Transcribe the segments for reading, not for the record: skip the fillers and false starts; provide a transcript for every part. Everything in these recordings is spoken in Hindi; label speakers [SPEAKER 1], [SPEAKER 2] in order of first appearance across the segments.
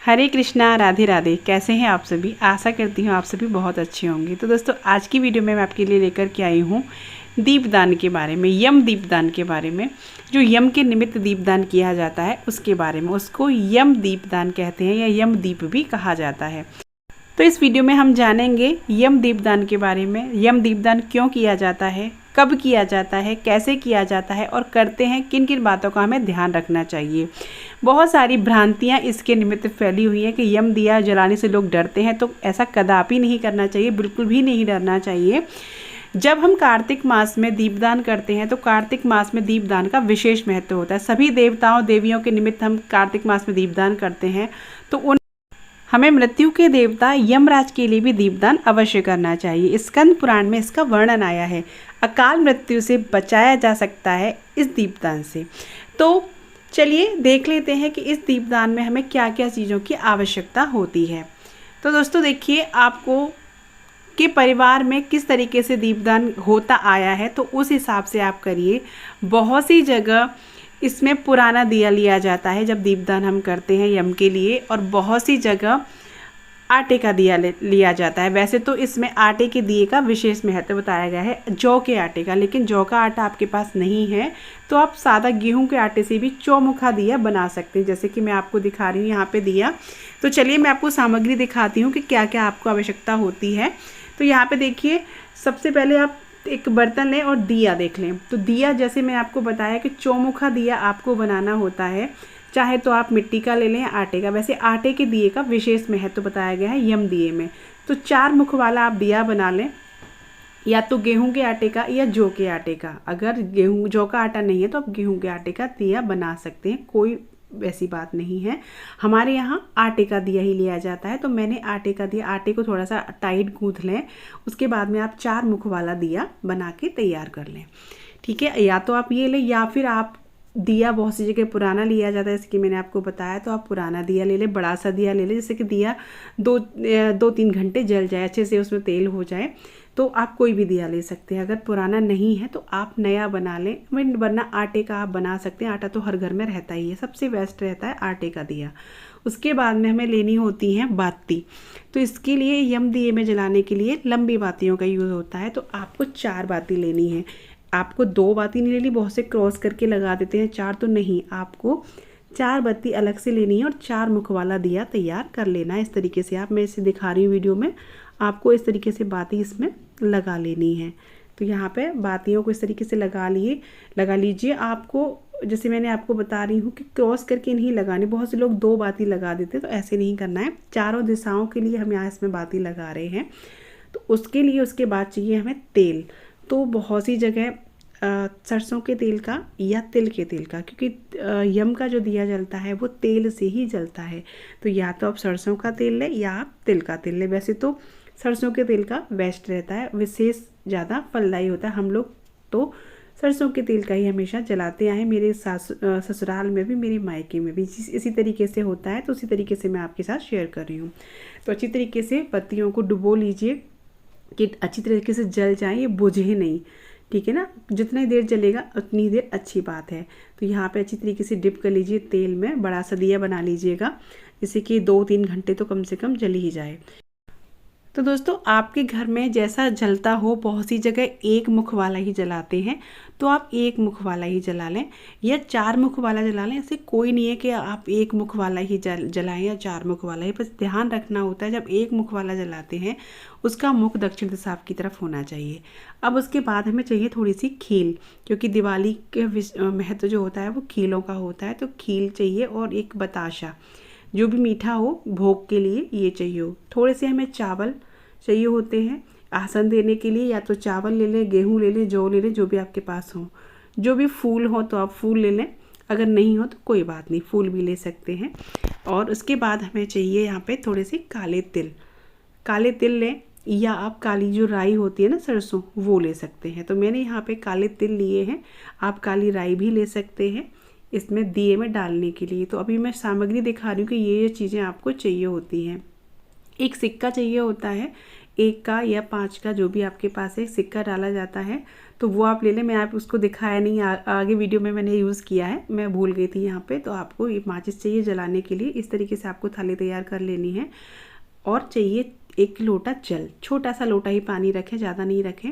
[SPEAKER 1] हरे कृष्णा, राधे राधे। कैसे हैं आप सभी? आशा करती हूँ आप सभी बहुत अच्छे होंगे। तो दोस्तों, आज की वीडियो में मैं आपके लिए लेकर के आई हूँ दीपदान के बारे में, यम दीपदान के बारे में। जो यम के निमित्त दीपदान किया जाता है उसके बारे में, उसको यम दीपदान कहते हैं या यम दीप भी कहा जाता है। तो इस वीडियो में हम जानेंगे यम दीपदान के बारे में, यम दीपदान क्यों किया जाता है, कब किया जाता है, कैसे किया जाता है और करते हैं किन किन बातों का हमें ध्यान रखना चाहिए। बहुत सारी भ्रांतियां इसके निमित्त फैली हुई हैं कि यम दिया जलाने से लोग डरते हैं, तो ऐसा कदापि नहीं करना चाहिए, बिल्कुल भी नहीं डरना चाहिए। जब हम कार्तिक मास में दीपदान करते हैं तो कार्तिक मास में दीपदान का विशेष महत्व होता है। सभी देवताओं देवियों के निमित्त हम कार्तिक मास में दीपदान करते हैं, तो हमें मृत्यु के देवता यमराज के लिए भी दीपदान अवश्य करना चाहिए। स्कंद पुराण में इसका वर्णन आया है। अकाल मृत्यु से बचाया जा सकता है इस दीपदान से। तो चलिए देख लेते हैं कि इस दीपदान में हमें क्या क्या चीज़ों की आवश्यकता होती है। तो दोस्तों देखिए, आपको के परिवार में किस तरीके से दीपदान होता आया है तो उस हिसाब से आप करिए। बहुत सी जगह इसमें पुराना दिया लिया जाता है जब दीपदान हम करते हैं यम के लिए, और बहुत सी जगह आटे का दिया लिया जाता है। वैसे तो इसमें आटे के दिए का विशेष महत्व बताया गया है, जौ के आटे का। लेकिन जौ का आटा आपके पास नहीं है तो आप सादा गेहूं के आटे से भी चौमुखा दिया बना सकते हैं, जैसे कि मैं आपको दिखा रही हूँ यहाँ पे दिया। तो चलिए मैं आपको सामग्री दिखाती हूँ कि क्या क्या आपको आवश्यकता होती है। तो यहाँ पे देखिए, सबसे पहले आप एक बर्तन लें और दिया देख लें। तो दिया, जैसे मैं आपको बताया कि चौमुखा दिया आपको बनाना होता है, चाहे तो आप मिट्टी का ले लें, आटे का। वैसे आटे के दिए का विशेष महत्व बताया गया है यम दिए में। तो 4 मुख वाला आप दिया बना लें, या तो गेहूं के आटे का या जौ के आटे का। अगर जौ का आटा नहीं है तो आप गेहूं के आटे का दिया बना सकते हैं, कोई वैसी बात नहीं है। हमारे यहाँ आटे का दिया ही लिया जाता है, तो मैंने आटे का दिया, आटे को थोड़ा सा टाइट गूंथ लें। उसके बाद में आप 4 मुख वाला दिया बना के तैयार कर लें, ठीक है। या तो आप ये लें, या फिर आप दिया बहुत सी जगह पुराना लिया जाता है, जैसे कि मैंने आपको बताया, तो आप पुराना दिया ले लें, बड़ा सा दिया ले लें, जैसे कि दिया 2-3 घंटे जल जाए, अच्छे से उसमें तेल हो जाए। तो आप कोई भी दिया ले सकते हैं। अगर पुराना नहीं है तो आप नया बना लें, वरना आटे का आप बना सकते हैं। आटा तो हर घर में रहता ही है, सबसे बेस्ट रहता है आटे का दिया। उसके बाद में हमें लेनी होती है बाती। तो इसके लिए यम दिए में जलाने के लिए लंबी बातियों का यूज़ होता है, तो आपको 4 बाती लेनी है। आपको 2 बाती नहीं लेनी, बहुत से क्रॉस करके लगा देते हैं, 4 तो नहीं, आपको 4 बत्ती अलग से लेनी है और 4 मुख वाला दिया तैयार कर लेना है। इस तरीके से मैं इसे दिखा रही हूँ वीडियो में, आपको इस तरीके से बाती इसमें लगा लेनी है। तो यहाँ पे बातियों को इस तरीके से लगा लीजिए। आपको, जैसे मैंने आपको बता रही हूँ कि क्रॉस करके नहीं लगानी। बहुत से लोग 2 बाती लगा देते हैं, तो ऐसे नहीं करना है। चारों दिशाओं के लिए हम यहाँ इसमें बाती लगा रहे हैं। तो उसके लिए उसके बाद चाहिए हमें तेल। तो बहुत सी जगह सरसों के तेल का या तिल के तेल का, क्योंकि यम का जो दिया जलता है वो तेल से ही जलता है। तो या तो आप सरसों का तेल लें या आप तिल का तेल लें। वैसे तो सरसों के तेल का बेस्ट रहता है, विशेष ज़्यादा फलदायी होता है। हम लोग तो सरसों के तेल का ही हमेशा जलाते आए। मेरे ससुराल में भी, मेरे मायके में भी इसी तरीके से होता है, तो उसी तरीके से मैं आपके साथ शेयर कर रही हूँ। तो अच्छी तरीके से पत्तियों को डुबो लीजिए कि अच्छी तरीके से जल जाए, ये बुझे नहीं, ठीक है ना। जितनी देर जलेगा उतनी देर अच्छी बात है। तो यहाँ पे अच्छी तरीके से डिप कर लीजिए तेल में। बड़ा सा दिया बना लीजिएगा, जिससे कि 2-3 घंटे तो कम से कम जल ही जाए। तो दोस्तों, आपके घर में जैसा जलता हो, बहुत सी जगह 1 मुख वाला ही जलाते हैं, तो आप 1 मुख वाला ही जला लें या 4 मुख वाला जला लें। ऐसे कोई नहीं है कि आप 1 मुख वाला ही जलाएं या 4 मुख वाला ही। बस ध्यान रखना होता है, जब 1 मुख वाला जलाते हैं उसका मुख दक्षिण दिशा की तरफ होना चाहिए। अब उसके बाद हमें चाहिए थोड़ी सी खील, क्योंकि दिवाली के महत्व जो होता है वो खीलों का होता है। तो खील चाहिए और एक बताशा, जो भी मीठा हो भोग के लिए ये चाहिए हो। थोड़े से हमें चावल चाहिए होते हैं आसन देने के लिए, या तो चावल ले लें, गेहूं ले लें, जौ ले लें, जो भी आपके पास हो। जो भी फूल हो तो आप फूल ले लें, अगर नहीं हो तो कोई बात नहीं, फूल भी ले सकते हैं। और उसके बाद हमें चाहिए यहाँ पे थोड़े से काले तिल लें, या आप काली जो राई होती है ना, सरसों, वो ले सकते हैं। तो मैंने यहाँ पे काले तिल लिए हैं, आप काली राई भी ले सकते हैं इसमें दिए में डालने के लिए। तो अभी मैं सामग्री दिखा रही हूँ कि ये चीज़ें आपको चाहिए होती हैं। एक सिक्का चाहिए होता है, 1 का या 5 का जो भी आपके पास है सिक्का डाला जाता है तो वो आप ले लें। मैं आप उसको दिखाया नहीं, आगे वीडियो में मैंने यूज़ किया है, मैं भूल गई थी यहाँ पे। तो आपको ये माचिस चाहिए जलाने के लिए। इस तरीके से आपको थाली तैयार कर लेनी है और चाहिए 1 लोटा जल। छोटा सा लोटा ही पानी रखें, ज़्यादा नहीं रखें,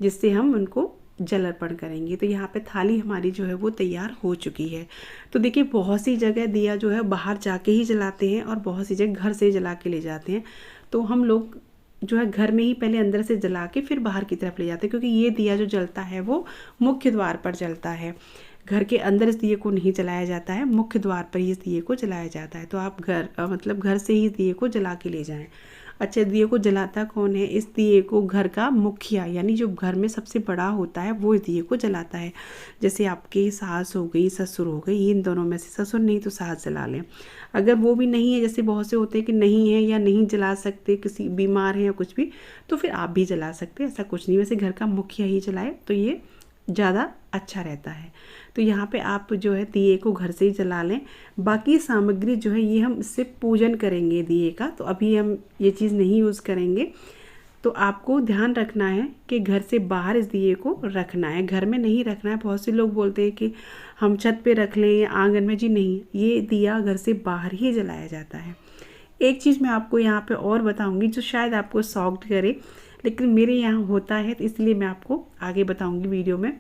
[SPEAKER 1] जिससे हम उनको जल अर्पण करेंगे। तो यहाँ पे थाली हमारी जो है वो तैयार हो चुकी है। तो देखिए बहुत सी जगह दिया जो है बाहर जाके ही जलाते हैं और बहुत सी जगह घर से जला के ले जाते हैं। तो हम लोग जो है घर में ही पहले अंदर से जला के फिर बाहर की तरफ ले जाते हैं, क्योंकि ये दिया जो जलता है वो मुख्य द्वार पर जलता है। घर के अंदर इस दिए को नहीं जलाया जाता है, मुख्य द्वार पर ही इस दिए को जलाया जाता है। तो आप घर से ही इस दिए को जला के ले जाएं। अच्छा, दिए को जलाता कौन है? इस दिए को घर का मुखिया, यानी जो घर में सबसे बड़ा होता है वो इस दिए को जलाता है। जैसे आपके सास हो गई, ससुर हो गई, इन दोनों में से ससुर नहीं तो सास जला लें। अगर वो भी नहीं है, जैसे बहुत से होते हैं कि नहीं है या नहीं जला सकते, किसी बीमार है या कुछ भी, तो फिर आप भी जला सकते हैं, ऐसा कुछ नहीं। वैसे घर का मुखिया ही जलाए तो ये ज़्यादा अच्छा रहता है। तो यहाँ पे आप जो है दिए को घर से ही जला लें। बाकी सामग्री जो है ये हम इससे पूजन करेंगे दिए का, तो अभी हम ये चीज़ नहीं यूज़ करेंगे। तो आपको ध्यान रखना है कि घर से बाहर इस दिए को रखना है, घर में नहीं रखना है। बहुत से लोग बोलते हैं कि हम छत पे रख लें या आंगन में, जी नहीं, ये दिया घर से बाहर ही जलाया जाता है। एक चीज़ मैं आपको यहाँ पे और बताऊँगी जो शायद आपको शॉक्ड करे, लेकिन मेरे यहाँ होता है, तो इसलिए मैं आपको आगे बताऊँगी वीडियो में।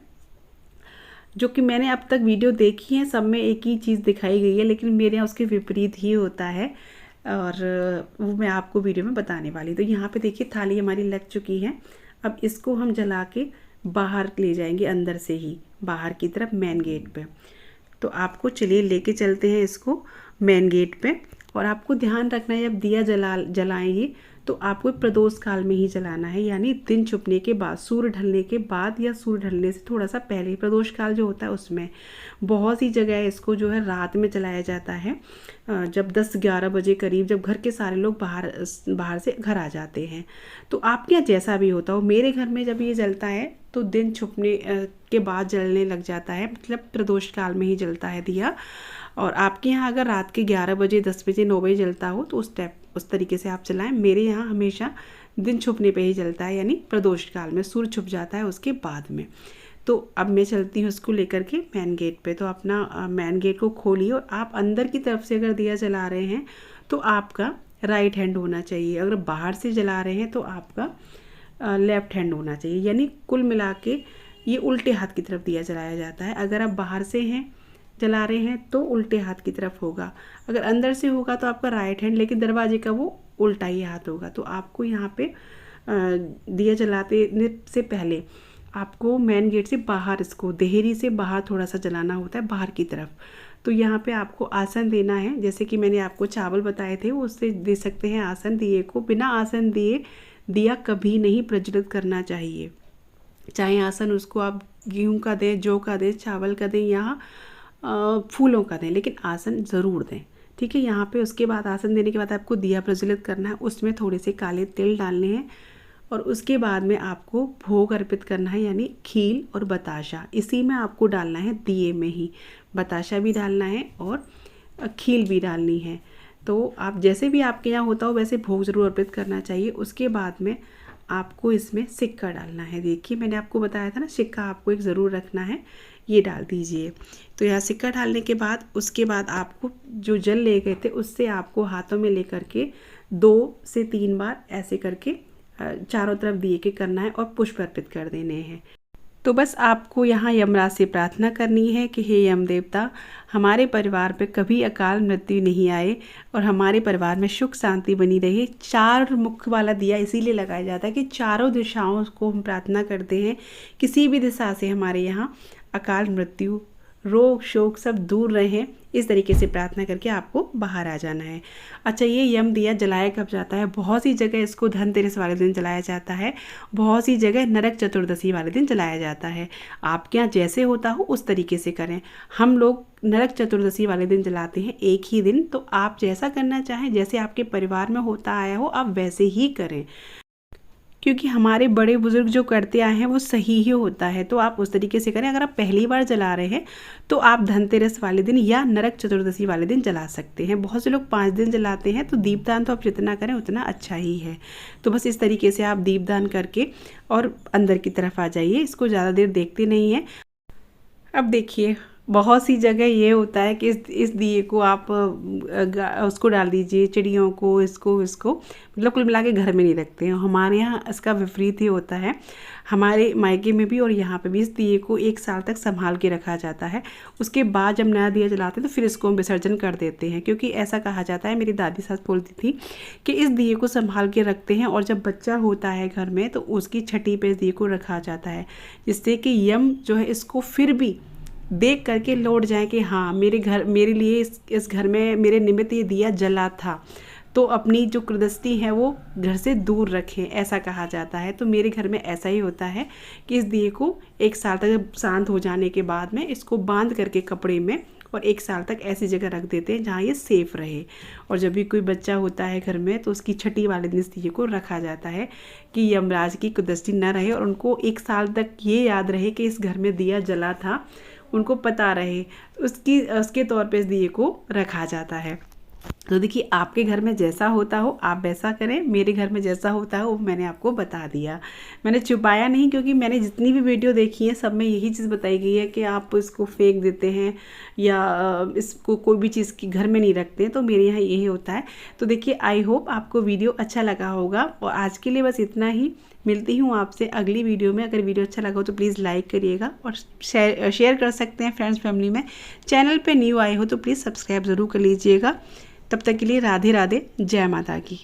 [SPEAKER 1] जो कि मैंने अब तक वीडियो देखी है, सब में एक ही चीज़ दिखाई गई है, लेकिन मेरे यहाँ उसके विपरीत ही होता है और वो मैं आपको वीडियो में बताने वाली। तो यहाँ पे देखिए थाली हमारी लग चुकी है। अब इसको हम जला के बाहर ले जाएंगे, अंदर से ही बाहर की तरफ मेन गेट पे। तो आपको चलिए लेके चलते हैं इसको मेन गेट पे। और आपको ध्यान रखना है जब दिया जलाएंगे तो आपको प्रदोष काल में ही जलाना है, यानी दिन छुपने के बाद, सूर्य ढलने के बाद या सूर्य ढलने से थोड़ा सा पहले। प्रदोष काल जो होता है उसमें बहुत सी जगह इसको जो है रात में जलाया जाता है, जब 10-11 बजे करीब, जब घर के सारे लोग बाहर से घर आ जाते हैं। तो आपके यहाँ जैसा भी होता हो, मेरे घर में जब ये जलता है तो दिन छुपने के बाद जलने लग जाता है, मतलब प्रदोष काल में ही जलता है दिया। और आपके यहाँ अगर रात के 11 बजे, 10 बजे, 9 बजे जलता हो तो उस तरीके से आप जलाएं। मेरे यहाँ हमेशा दिन छुपने पे ही जलता है, यानी प्रदोष काल में, सूर्य छुप जाता है उसके बाद में। तो अब मैं चलती हूँ उसको लेकर के मेन गेट पे। तो अपना मेन गेट को खोलिए और आप अंदर की तरफ से अगर दिया जला रहे हैं तो आपका राइट हैंड होना चाहिए, अगर बाहर से जला रहे हैं तो आपका लेफ्ट हैंड होना चाहिए। यानी कुल मिला के ये उल्टे हाथ की तरफ दिया जलाया जाता है। अगर आप बाहर से हैं जला रहे हैं तो उल्टे हाथ की तरफ होगा, अगर अंदर से होगा तो आपका राइट हैंड, लेकिन दरवाजे का वो उल्टा ही हाथ होगा। तो आपको यहाँ पे दिया जलाते से पहले आपको मेन गेट से बाहर, इसको देहरी से बाहर थोड़ा सा जलाना होता है, बाहर की तरफ। तो यहाँ पे आपको आसन देना है, जैसे कि मैंने आपको चावल बताए थे वो उससे दे सकते हैं आसन। दिए को बिना आसन दिए दिया कभी नहीं प्रज्वलित करना चाहिए। चाहे आसन उसको आप गेहूँ का दें, जौ का दें, चावल का दें या फूलों का दें, लेकिन आसन ज़रूर दें, ठीक है। यहाँ पे उसके बाद आसन देने के बाद आपको दिया प्रज्वलित करना है, उसमें थोड़े से काले तिल डालने हैं और उसके बाद में आपको भोग अर्पित करना है, यानी खील और बताशा इसी में आपको डालना है, दिए में ही बताशा भी डालना है और खील भी डालनी है। तो आप जैसे भी आपके यहाँ होता हो वैसे भोग ज़रूर अर्पित करना चाहिए। उसके बाद में आपको इसमें सिक्का डालना है। देखिए मैंने आपको बताया था ना, सिक्का आपको एक ज़रूर रखना है, ये डाल दीजिए। तो यहाँ सिक्का डालने के बाद उसके बाद आपको जो जल ले गए थे उससे आपको हाथों में लेकर के 2 से 3 बार ऐसे करके चारों तरफ दिए के करना है और पुष्प अर्पित कर देने हैं। तो बस आपको यहाँ यमराज से प्रार्थना करनी है कि हे यम देवता, हमारे परिवार पे कभी अकाल मृत्यु नहीं आए और हमारे परिवार में सुख शांति बनी रहे। 4 मुख वाला दिया इसीलिए लगाया जाता है कि चारों दिशाओं को हम प्रार्थना करते हैं, किसी भी दिशा से हमारे यहाँ अकाल मृत्यु, रोग शोक सब दूर रहें। इस तरीके से प्रार्थना करके आपको बाहर आ जाना है। अच्छा, ये यम दिया जलाया कब जाता है? बहुत सी जगह इसको धनतेरस वाले दिन जलाया जाता है, बहुत सी जगह नरक चतुर्दशी वाले दिन जलाया जाता है। आपके यहाँ जैसे होता हो उस तरीके से करें। हम लोग नरक चतुर्दशी वाले दिन जलाते हैं, एक ही दिन। तो आप जैसा करना चाहें, जैसे आपके परिवार में होता आया हो आप वैसे ही करें। क्योंकि हमारे बड़े बुजुर्ग जो करते आए हैं वो सही ही होता है। तो आप उस तरीके से करें। अगर आप पहली बार जला रहे हैं तो आप धनतेरस वाले दिन या नरक चतुर्दशी वाले दिन जला सकते हैं। बहुत से लोग 5 दिन जलाते हैं, तो दीपदान तो आप जितना करें उतना अच्छा ही है। तो बस इस तरीके से आप दीपदान करके और अंदर की तरफ आ जाइए। इसको ज़्यादा देर देखते नहीं हैं। अब देखिए, बहुत सी जगह ये होता है कि इस दिए को आप उसको डाल दीजिए, चिड़ियों को, इसको मतलब कुल मिला के घर में नहीं रखते हैं। हमारे यहाँ इसका विपरीत ही होता है। हमारे मायके में भी और यहाँ पे भी इस दिए को 1 साल तक संभाल के रखा जाता है। उसके बाद जब नया दिया जलाते हैं तो फिर इसको हम विसर्जन कर देते हैं, क्योंकि ऐसा कहा जाता है, मेरी दादी सास बोलती थी कि इस दिए को संभाल के रखते हैं और जब बच्चा होता है घर में तो उसकी छठी पे इस दिए को रखा जाता है, जिससे कि यम जो है इसको फिर भी देख करके लौट जाए कि हाँ, मेरे लिए इस घर में मेरे निमित्त ये दिया जला था, तो अपनी जो कुदृष्टि है वो घर से दूर रखें, ऐसा कहा जाता है। तो मेरे घर में ऐसा ही होता है कि इस दिए को 1 साल तक शांत हो जाने के बाद में इसको बांध करके कपड़े में और 1 साल तक ऐसी जगह रख देते हैं जहाँ ये सेफ रहे। और जब भी कोई बच्चा होता है घर में तो उसकी छठी वाले दिन इस दिए को रखा जाता है कि यमराज की कुदृष्टि न रहे और उनको 1 साल तक ये याद रहे कि इस घर में दिया जला था, उनको पता रहे, उसके तौर पे इस दिए को रखा जाता है। तो देखिए, आपके घर में जैसा होता हो आप वैसा करें। मेरे घर में जैसा होता है वो मैंने आपको बता दिया। मैंने छुपाया नहीं, क्योंकि मैंने जितनी भी वीडियो देखी है सब में यही चीज़ बताई गई है कि आप इसको फेंक देते हैं या इसको कोई भी चीज़ की घर में नहीं रखते हैं। तो मेरे यहाँ यही होता है। तो देखिए, आई होप आपको वीडियो अच्छा लगा होगा और आज के लिए बस इतना ही। मिलती हूँ आपसे अगली वीडियो में। अगर वीडियो अच्छा लगा हो तो प्लीज़ लाइक करिएगा और शेयर कर सकते हैं फ्रेंड्स फैमिली में। चैनल पे न्यू आए हो तो प्लीज़ सब्सक्राइब ज़रूर कर लीजिएगा। तब तक के लिए राधे राधे, जय माता की।